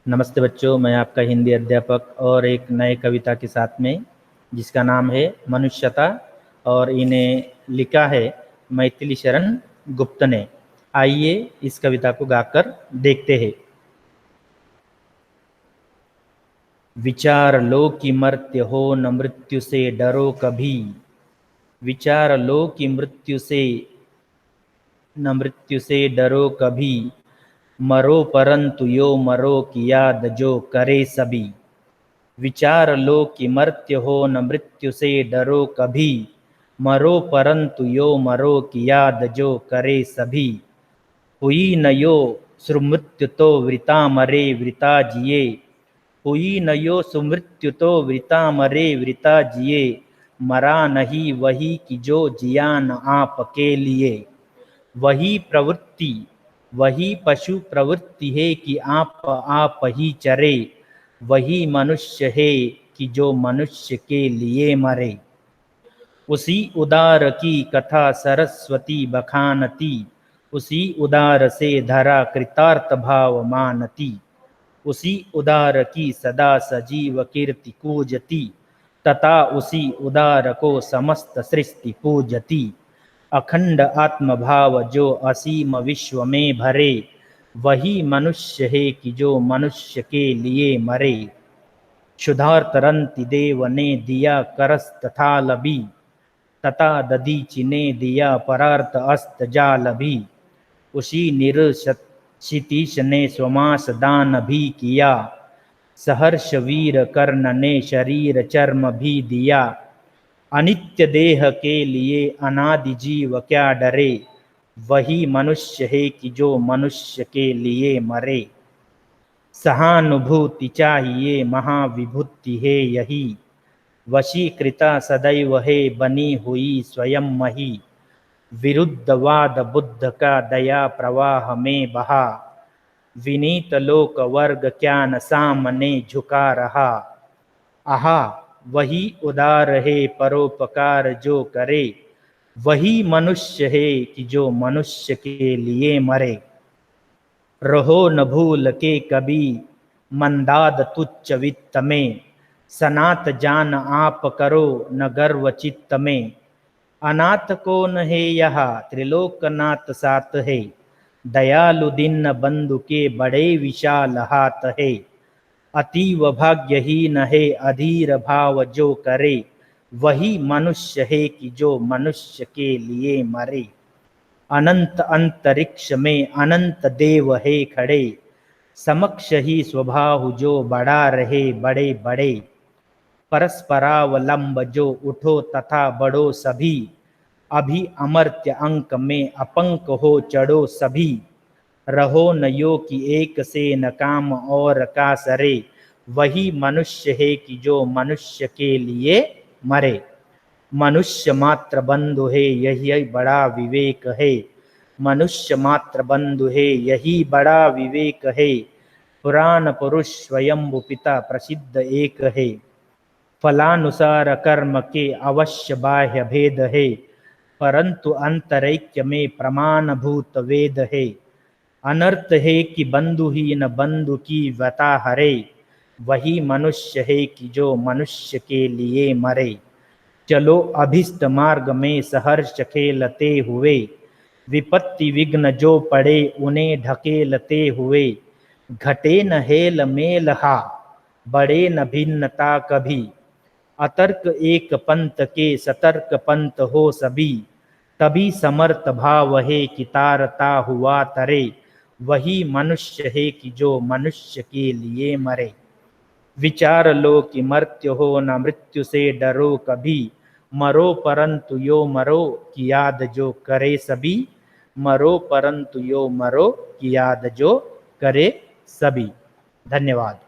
नमस्ते बच्चों, मैं आपका हिंदी अध्यापक और एक नए कविता के साथ में, जिसका नाम है मनुष्यता और इन्हें लिखा है मैथिली शरण गुप्त ने। आइए इस कविता को गाकर देखते हैं। विचार लो कि मर्त्य हो न मृत्यु से डरो कभी। विचार लो कि मृत्यु से न मृत्यु से डरो कभी। मरो परंतु यो मरो की याद जो करे सभी। विचार लो कि मर्त्य हो न मृत्यु से डरो कभी। मरो परंतु यो मरो की याद जो करे सभी। हुई न यो सुमृत्यु तो वृता मरे वृता जिए। हुई न यो सुमृत्यु तो वृता मरे वृता जिए। मरा नहीं वही कि जो जिया न आप के लिए। वही प्रवृत्ति वही पशु प्रवृत्ति है कि आप ही चरे। वही मनुष्य है कि जो मनुष्य के लिए मरे। उसी उदार की कथा सरस्वती बखानती। उसी उदार से धरा कृतार्थ भाव मानती। उसी उदार की सदा सजीव कीर्ति कूजती। तथा उसी उदार को समस्त सृष्टि पूजती। अखंड आत्म भाव जो असीम विश्व में भरे। वही मनुष्य है कि जो मनुष्य के लिए मरे। क्षुधार्तरंति देव ने दिया करस तथा लभी। तथा दधीचि ने दिया परार्थ अस्त जाल भी। उसी क्षितीश ने स्वमास दान भी किया। सहर्ष वीर कर्ण ने शरीर चर्म भी दिया। अनित्य देह के लिए अनादि जीव क्या डरे। वही मनुष्य है कि जो मनुष्य के लिए मरे। सहानुभूति चाहिए महाविभूति है यही। वशीकृता सदैव है बनी हुई स्वयं मही। विरुद्धवाद बुद्ध का दया प्रवाह में बहा। विनीत लोक वर्ग क्या न सामने झुका रहा। आहा वही उदार है परोपकार जो करे। वही मनुष्य है कि जो मनुष्य के लिए मरे। रहो न भूल के कभी मंदाद तुच्छ वित्त में। सनात जान आप करो न गर्व चित्त में। अनाथ कौन है यहाँ त्रिलोकनाथ साथ है। दयालु दीन बंधु के बड़े विशाल हाथ है। अतीव भाग्यहीन है अधीर भाव जो करे। वही मनुष्य है कि जो मनुष्य के लिए मरे। अनंत अंतरिक्ष में अनंत देव है खड़े। समक्ष ही स्वभाव जो बढ़ा रहे बड़े बड़े। परस्परावलंब जो उठो तथा बढ़ो सभी। अभी अमर्त्य अंक में अपंक हो चढ़ो सभी। रहो न यो कि एक से न काम और का सरे। वही मनुष्य है कि जो मनुष्य के लिए मरे। मनुष्य मात्र बंधु है यही बड़ा विवेक है। मनुष्य मात्र बंधु है यही बड़ा विवेक है। पुराण पुरुष स्वयंभु पिता प्रसिद्ध एक है। फलानुसार कर्म के अवश्य बाह्य भेद है। परंतु अंतरैक्य में प्रमाणभूत वेद है। अनर्थ है कि बंधुहीन बंधु की व्यथा हरे। वही मनुष्य है कि जो मनुष्य के लिए मरे। चलो अभिष्ट मार्ग में सहर्ष खेलते हुए। विपत्ति विघ्न जो पड़े उन्हें ढकेलते हुए। घटे न हेल मेल हा बढ़े न भिन्नता कभी। अतर्क एक पंथ के सतर्क पंथ हो सभी। तभी समर्थ भाव है कि तारता हुआ तरे। वही मनुष्य है कि जो मनुष्य के लिए मरे। विचार लो कि मर्त्य हो न मृत्यु से डरो कभी। मरो परंतु यो मरो की याद जो करे सभी। मरो परंतु यो मरो की याद जो करे सभी। धन्यवाद।